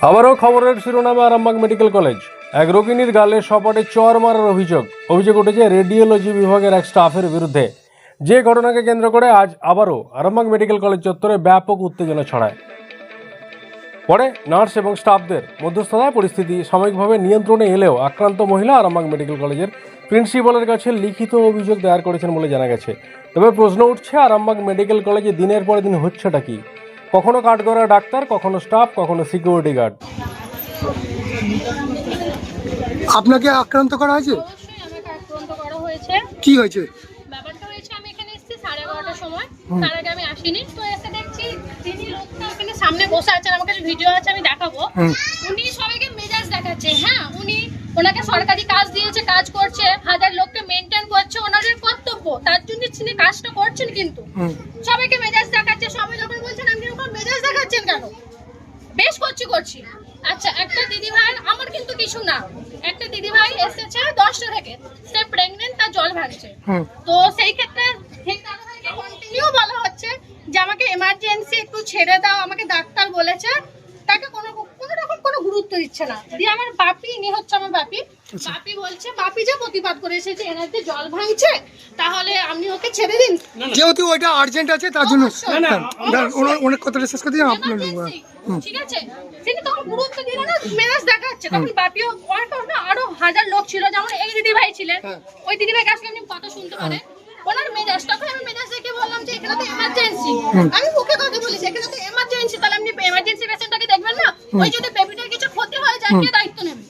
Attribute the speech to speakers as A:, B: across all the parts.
A: আবারও খবরের শিরোনামে আরামবাগ মেডিকেল কলেজ। এক রোগিনীর গালে সপাটে চর মারার অভিযোগ উঠেছে রেডিওলজি বিভাগের এক স্টাফের বিরুদ্ধে। যে ঘটনাকে কেন্দ্র করে আজ আবারও আরামবাগ মেডিকেল কলেজ চত্বরে ব্যাপক উত্তেজনা ছড়ায়। পরে নার্স এবং স্টাফদের মধ্যস্থতায় পরিস্থিতি সাময়িকভাবে নিয়ন্ত্রণে এলেও আক্রান্ত মহিলা আরামবাগ মেডিকেল কলেজের প্রিন্সিপালের কাছে লিখিত অভিযোগ দায়ের করেছেন বলে জানা গেছে। তবে প্রশ্ন উঠছে, আরামবাগ মেডিকেল কলেজে দিনের পর দিন হচ্ছেটা কি? কখনো কাঠগড়া ডাক্তার, কখনো স্টাফ, কখনো সিকিউরিটি গার্ড।
B: আপনাকে আক্রান্ত করা হয়েছে?
C: অবশ্যই আমাকে আক্রান্ত করা হয়েছে।
B: কি হয়েছে?
C: ব্যাপারটা হয়েছে, আমি এখানে এসেছি 11:30টার সময়, তার আগে আমি আসিনি। তো এসে দেখছি তিনি লোকটা এখানে সামনে বসে আছেন, আমার কাছে ভিডিও আছে, আমি দেখাবো। উনি সবাইকে মেজাজ দেখাচ্ছে। হ্যাঁ, ওনাকে সরকারি কাজ দিয়েছে, কাজ করছে, হাজার লোককে মেনটেন করছে, ওনাদের কর্তব্য, তার জন্য তিনি কাজটা করছেন। কিন্তু সবাইকে মেজাজ দেখাচ্ছে। সবাই যখন বলছেন আপনি ওখানে মেজাজ দেখাচ্ছেন কেন, বেশ করছি। আচ্ছা, একটা দিদি ভাই, আমার কিন্তু কিছু না, একটা দিদি ভাই এসেছে 10টা থেকে, সে প্রেগনেন্ট, তার জল ভাঙছে। তো সেই ক্ষেত্রে সেই দাদা ভাইকে কন্টিনিউ বলা হচ্ছে যে আমাকে এমার্জেন্সি একটু ছেড়ে দাও, আমাকে ডাক্তার বলেছে। তাকে কোনো রকম কোনো গুরুত্ব দিচ্ছে না। দিয়ে আমার বাপি, ইনি হচ্ছে আমার বাপি বলছে, বাপি যে প্রতিবাদ করে এসেছে এনার যে জল ভাঙছে, তাহলে আপনি ওকে ছেড়ে দিন,
B: যেহেতু ওইটা আর্জেন্ট আছে তার জন্য। অনেক কথাটা শেষ করে দিই আপনার।
C: ঠিক আছে, তিনি তখন গুরুত্ব দিল না, মেজাজ দেখাচ্ছে। তখন বাপিও আরো হাজার লোক ছিল, যেমন এই দিদি ভাই ছিলেন, ওই দিদি ভাই কাছে আপনি কথা শুনতে পারেন। ওনার মেজাজ, তখন আমি মেজাজ দেখে বললাম যে এখানে তো এমার্জেন্সি, আমি মুখে কথা বলেছি, এখানে তো এমার্জেন্সি, তাহলে আপনি এমার্জেন্সি পেশেন্টটাকে দেখবেন না? ওই যদি বেবিটার কিছু ক্ষতি হয় যায়, কে দায়িত্ব নেবে?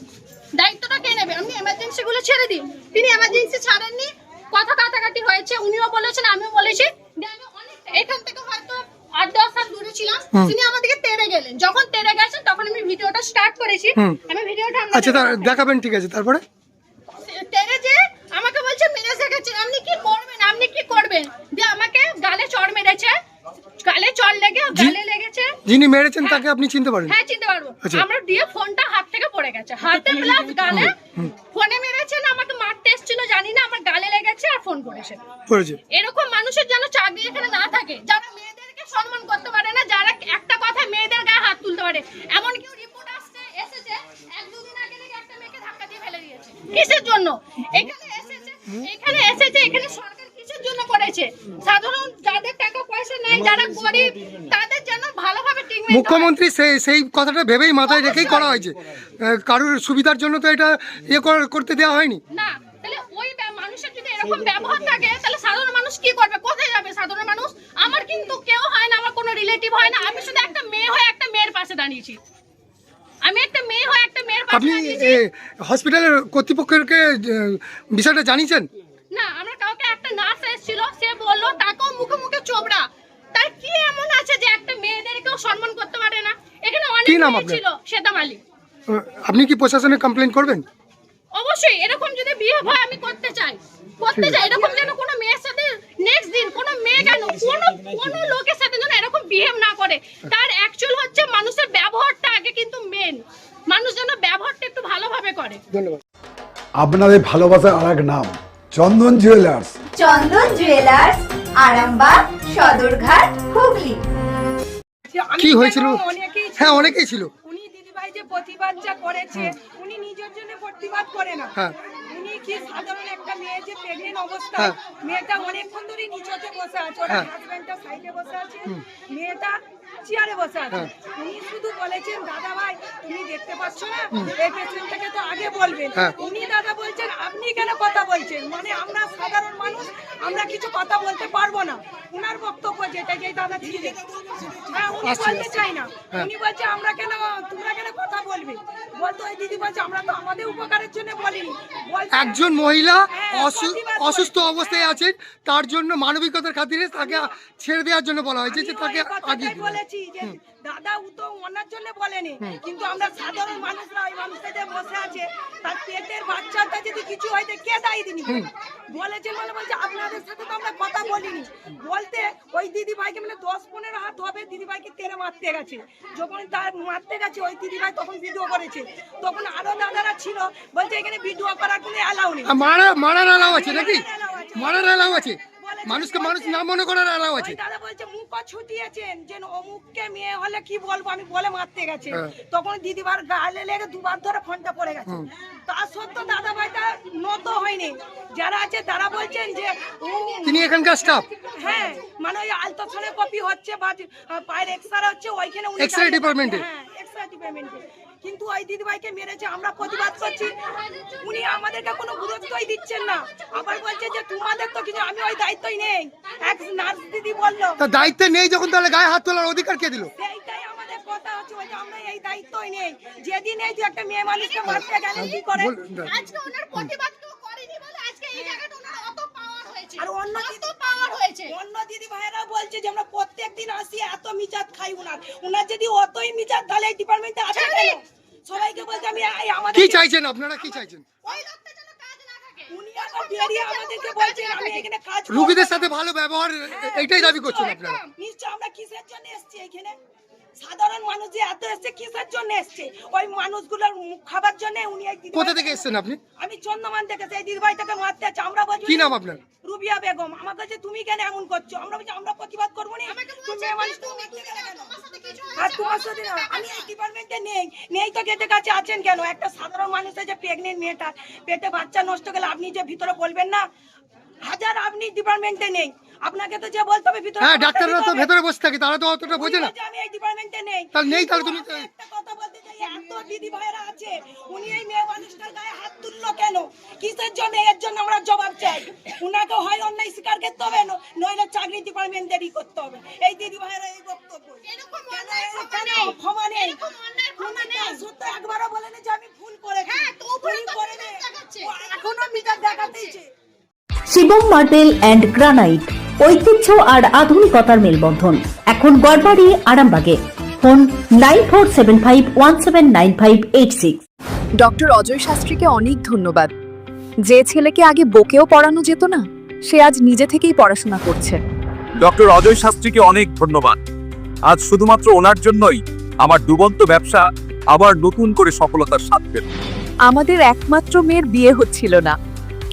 C: দায়িত্বটা কে নেবে? আপনি এমার্জেন্সি গুলো ছেড়ে দিন। তিনি এমার্জেন্সি ছাড়েননি, কথা কাটাকাটি হয়েছে, উনিও বলেছেন, আমিও বলেছি। এখান থেকে হয়তো 8-10 হাত দূরে ছিলাম, তিনি আমাদেরকে তেড়ে গেলেন। যখন তেড়ে গেছেন তখন আমি ভিডিওটা স্টার্ট করেছি। আমি ভিডিওটা
B: আচ্ছা দেখাবেন, ঠিক আছে। তারপরে
C: তেড়ে যে আমাকে বলছে মেজাজ দেখাচ্ছেন, আপনি কি করবেন? দিয়ে আমাকে গালে চড় মেরেছে, গালে চড় লেগে গালে লেগেছে।
B: যিনি মেরেছেন তাকে আপনি চিনতে পারেন?
C: হ্যাঁ, চিনতে পারবো। আমরা দিয়ে ফোনটা হাত থেকে পড়ে গেছে, হাতে প্লাস গালে। ফোনে মেরেছেন, আমাকে মারতে এসেছিল জানি না, আমার গালে লেগেছে আর ফোন করেছে। এরকম মানুষের যেন চাকরি এখানে না থাকে, যারা মেয়েদেরকে সম্মান করতে পারে না, যারা একটা কথা মেয়েদের গায়ে হাত তুলতে পারে। এমন কেউ রিপোর্ট এসেছে 1-2 দিন আগে নাকি একটা মেয়েকে ধাক্কা দিয়ে ফেলে দিয়েছে। কিসের জন্য এখানে এসেছে? এখানে সরকার কিসের জন্য করেছে? সাধারণ যাদের টাকা পয়সা নেই, যারা গরিব, তাদের জন্য ভালোভাবে ট্রিটমেন্ট।
B: মুখ্যমন্ত্রী সেই কথাটা ভেবেই মাথায় রেখেই করা হয়েছে, কারোর সুবিধার জন্য তো এটা করতে দেওয়া হয়নি
C: না। তাহলে ওই মানুষের যদি এরকম ব্যবহার থাকে, তাহলে সাধারণ মানুষ কি করবে? কোথায় যাবে সাধারণ মানুষ? আমার কিন্তু কেউ হয় না, আমার কোনো রিলেটিভ হয় না, আমি শুধু একটা মেয়ে হয়ে একটা মেয়ের পাশে দাঁড়িয়েছি।
B: আপনি হসপিটালের কর্তৃপক্ষকে বিষয়টা জানিয়েছেন?
C: না, আমরা কাউকে, একটা নার্স এসেছিল, সে বললো, তাকেও মুখে চোবড়া। তার কি এমন আছে যে একটা মেয়েদেরকেও সম্মান করতে পারে না? এখানে অনেক মেয়ে ছিল, শ্বেতাম আলী।
B: আপনি কি প্রশাসনে কমপ্লেইন করবেন?
C: অবশ্যই, এরকম যদি বিয়ে হয় আমি করতে চাই। এরকম যেন কোনো মেয়ের সাথে নেক্সট দিন কোনো মেয়ে কেন কোনো লোকের সাথে যেন এরকম বিহেভ না করে। তার অ্যাকচুয়াল হচ্ছে মানুষের ব্যবহারটা আগে কিন্তু মেন, মানুষ যেন ব্যবহারটা একটু ভালোভাবে করে।
B: ধন্যবাদ।
D: আপনাদের ভালোবাসার আরেক নাম চন্দন জুয়েলার্স।
E: চন্দন জুয়েলার্স, আরামবাগ, সদরঘাট, হুগলি।
B: কি হয়েছিল? হ্যাঁ, অনেকেই ছিল।
F: উনি দিদিভাই যে প্রতিবাদ যা করেছে, উনি নিজের জন্য প্রতিবাদ করে না। উনি কি সাধারণ একটা মেয়ে যে প্রেগনেন্ট অবস্থায়, মেয়েটা অনেকক্ষণ ধরে নিচতে বসে আছে, ওর হাজবেন্ডটা সাইডে বসে আছে, মেয়েটা চেয়ারে বসে আছে। উনি শুধু বলেছেন, দাদা ভাই তুমি দেখতে পাচ্ছ না, এই পেশেন্টটাকে তো আগে বলবেন। উনি দাদা বলছেন, আপনি কেন কথা বলছেন? মানে আমরা সাধারণ মানুষ, আমরা কিছু কথা বলতে পারবো না। উনার বক্তব্য যেটা, যে দাদা ছিলেন, উনি বলতে চাই না। উনি বলছে তোমরা কেন কথা বলবে? বলতো ওই দিদি বলছে, আমরা তো আমাদের উপকারের জন্য বলিনি।
B: একজন মহিলা অসুস্থ অবস্থায় আছেন, তার জন্য মানবিকতার খাতিরে তাকে ছেড়ে দেওয়ার জন্য বলা হয়েছে যে তাকে আগে
F: বলেছি যে দাদা তো ওনার জন্য বলেনি, কিন্তু আমরা সাধারণ মানুষরা, ওই মানুষটা যে বসে আছে, তার পেটের বাচ্চাটা যদি কিছু হয় কে দায়ী দিনি বলেছেন। বলছে আপনাদের সাথে তো আমরা কথা বলিনি। বলতে ওই দিদি ভাইকে 10-15 হাত হবে, দিদি ভাইকে তেড়ে মারতে গেছে। যখন তার মারতে গেছে ওই দিদি ভাই তখন ভিডিও করেছে, তখন আরো দাদারা ছিল, বলছে এখানে ভিডিও করার কোনো অ্যালাউ নেই।
B: মারার অ্যালাউ আছে নাকি? মারার অ্যালাউ আছে। মানুষকে মানুষ না মনে করার আলাও আছে।
F: ওই দাদা বলছে মুখ ছুটিয়েছেন যে অমুককে মেয়ে হলে কি বলবো আমি বলে মারতে গেছে, তখন দিদিবার গালে লেগে দুবার ধরে ফোনটা পড়ে গেছে। তার সত্ত্বেও দাদা ভাইটা নত হয়নি, যারা আছে তারা বলছেন যে
B: তিনি এখানকার স্টাফ।
F: হ্যাঁ, মানে ওই আলট্রাসাউন্ডের কপি হচ্ছে বা পায়ের এক্সরে হচ্ছে ওইখানে উনি
B: এক্সরে ডিপার্টমেন্টে।
F: হ্যাঁ, এক্সরে ডিপার্টমেন্টে। কিন্তু ওই দিদিভাইকে মেরেছে, আমরা প্রতিবাদ করছি, উনি আমাদেরকে কোনো গুরুত্বই দিচ্ছেন না। আবার বলছে যে তোমাদের তো কিছু, আমি ওই দায়িত্বই নেই। এক নার্স দিদি বললো
B: তা দায়িত্ব নেই যখন, তাহলে গায়ে হাত তোলার অধিকার কে দিল?
F: সেইটাই আমাদের কথা হচ্ছে, ওই যে আমরা এই দায়িত্বই নেই। যেদিন এই যে একটা মেয়ে মানুষকে মারতে গেলেন কি করে,
C: আজকে ওনার প্রতিবাদ কেউ করেনি বলে আজকে এই জায়গাটা ওনার অত পাওয়ার হয়েছে,
F: আর অন্য
C: অত পাওয়ার হয়েছে।
F: অন্য দিদি ভাইয়েরা বলছে যে আমরা প্রত্যেকদিন আসি, এত মিজাত খাই উনার যদি অতই মিজাত তাহলে এই ডিপার্টমেন্টে আছে কেন? সবাইকে বলছে আমি আমাদের
B: কি চাইছেন আপনারা, কি চাইছেন?
C: ওই লোকটা যেন কাজ না থাকে।
F: উনি এখন বেরিয়ে আমাদেরকে বলছেন আমি এখানে কাজ করব।
B: রোগীদের সাথে ভালো ব্যবহার, এইটাই দাবি করছেন আপনারা?
F: নিশ্চয় আমরা কিসের জন্য এসেছি এখানে? সাধারণ মানুষ যে এত এসছে কিসের জন্য এসছে? ওই মানুষগুলোর মুখ খাবার জন্য উনি এই দিদি।
B: কোথা থেকে এসেছেন আপনি?
F: আমি চন্দ্রমান থেকে, সেই দিদি ভাইটাকে মারতে আছে। আমরা বলছি
B: কি নাম আপনার?
F: রুবিয়া বেগম। আমার কাছে তুমি কেন এমন করছো? আমরা বলছি আমরা প্রতিবাদ করবো না। তুমি মেয়ে মানুষ তো মারতে গেলে কেন?
C: তোমার সাথে কিছু
F: আর তোমার সাথে না, আমি এই ডিপার্টমেন্টে নেই তো গেটের কাছে আছেন কেন? একটা সাধারণ মানুষের যে প্রেগনেন্ট মেয়েটার পেটে বাচ্চা নষ্ট গেলে আপনি যে ভিতরে বলবেন না? হাজার আপনি ডিপার্টমেন্টে নেই, আপনাকে তো যে বলতে হবে ভিতরে।
B: হ্যাঁ, ডাক্তাররা তো ভেতরে বসে থাকে, তারা তো অতটা বোঝে না।
F: আমি এই ডিপার্টমেন্টে নেই।
B: তাহলে নেই, তাহলে তুমি
F: একটা কথা বলতে চাই, এত দিদি ভাইরা আছে, উনি এই মেয়ে মানুষটার গায়ে হাত তুললো কেন? কিসের জন্য? এর জন্য আমরা জবাব চাই। উনাকে হয় অন্যায় স্বীকার করতে হবে, নইলে চাকরি ডিপার্টমেন্টেরই করতে হবে। এই দিদি ভাইরা এই বক্তব্য।
C: এরকম
F: কেন
C: অন্যায়
F: ক্ষমা নেই?
C: এরকম অন্যায় ক্ষমা নেই।
F: সত্য একবারও বলেনি যে আমি ভুল করেছি।
C: হ্যাঁ, তো উপরে
F: উনি
C: তো
F: করেনি।
C: মিটার দেখাচ্ছে।
F: ও এখনো মিটার দেখাতেইছে।
G: শিবম মার্বেল অ্যান্ড গ্রানাইট, ঐতিহ্য আর আধুনিকতার মেলবন্ধন। এখন গড়বাড়ি, আরামবাগে। ফোন 9475179586।
H: ডক্টর অজয় শাস্ত্রীকে অনেক ধন্যবাদ। যে ছেলেকে আগে বকেও পড়ানো যেত না, সে আজ নিজে থেকেই পড়াশোনা করছে।
I: ডক্টর অজয় শাস্ত্রীকে অনেক ধন্যবাদ। আজ শুধুমাত্র ওনার জন্যই আমার ডুবন্ত ব্যবসা আবার নতুন করে সফলতার স্বাদ পেল।
H: আমাদের একমাত্র মেয়ের বিয়ে হচ্ছিল না,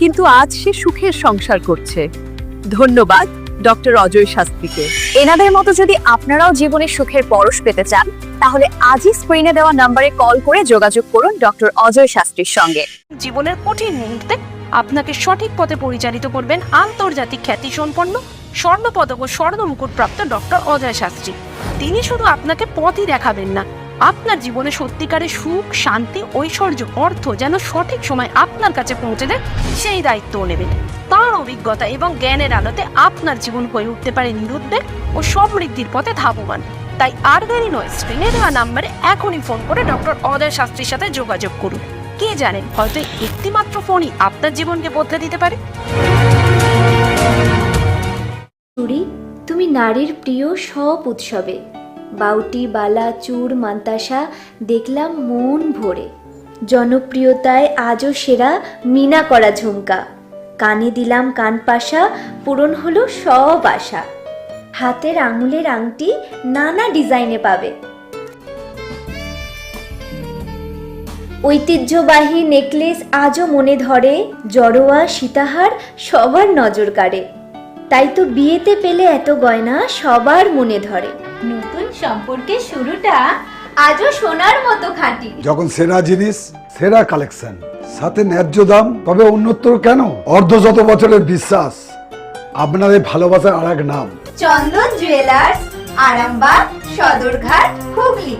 H: কিন্তু আজ সে সুখের সংসার করছে। ধন্যবাদ ডক্টর অজয় শাস্ত্রীকে। এনাদের মতো যদি আপনারাও জীবনে সুখের পরশ পেতে চান, তাহলে আজই স্ক্রিনে দেওয়া নম্বরে কল করে যোগাযোগ করুন ডক্টর অজয় শাস্ত্রীর সঙ্গে।
J: জীবনের কঠিন মুহূর্তে আপনাকে সঠিক পথে পরিচালিত করবেন আন্তর্জাতিক খ্যাতিসম্পন্ন স্বর্ণপদক ও স্বর্ণ মুকুটপ্রাপ্ত ডক্টর অজয় শাস্ত্রী। তিনি শুধু আপনাকে পথই দেখাবেন না, আপনার জীবনে সত্যিকারের সুখ, শান্তি, ঐশ্বর্য, অর্থ যেন সঠিক সময় আপনার কাছে পৌঁছে দেন, সেই দায়িত্বও নেবেন। তার অভিজ্ঞতা এবং জ্ঞানের আলোতে আপনার জীবন হয়ে উঠতে পারে নিরুদ্বেগ ও সমৃদ্ধির পথে ধাবমান। তাই আর দেরি নয়, স্ক্রিনে দেওয়া নাম্বারে এখনই ফোন করে ডক্টর অজয় শাস্ত্রীর সাথে যোগাযোগ করুন। কে জানেন, হয়তো একটি মাত্র ফোনই আপনার জীবনকে বদলে দিতে পারে।
K: চুড়ি, তুমি নারীর প্রিয় সব উৎসবে। বাউটি, বালা, চূড়, মান্তাসা দেখলাম মন ভরে। জনপ্রিয়তায় আজও সেরা মিনা করা ঝুমকা। কানে দিলাম কানপাশা, পূরণ হলো সব আশা। হাতের আঙুলের আংটি নানা ডিজাইনে পাবে। ঐতিহ্যবাহী নেকলেস আজও মনে ধরে। জড়োয়া, সীতাহার সবার নজর কাড়ে। তাই তো বিয়েতে পেলে এত গয়না সবার মনে ধরে।
E: নতুন সম্পর্কের শুরুটা আজও সোনার মতো খাঁটি।
D: যখন সেরা জিনিস, সেরা কালেকশন, সাথে ন্যায্য দাম, তবে উন্নতর কেন? অর্ধশত বছরের বিশ্বাস, আপনাদের ভালোবাসার আর এক নাম।
E: চন্দন জুয়েলার্স, আরামবাগ, সদরঘাট, হুগলি।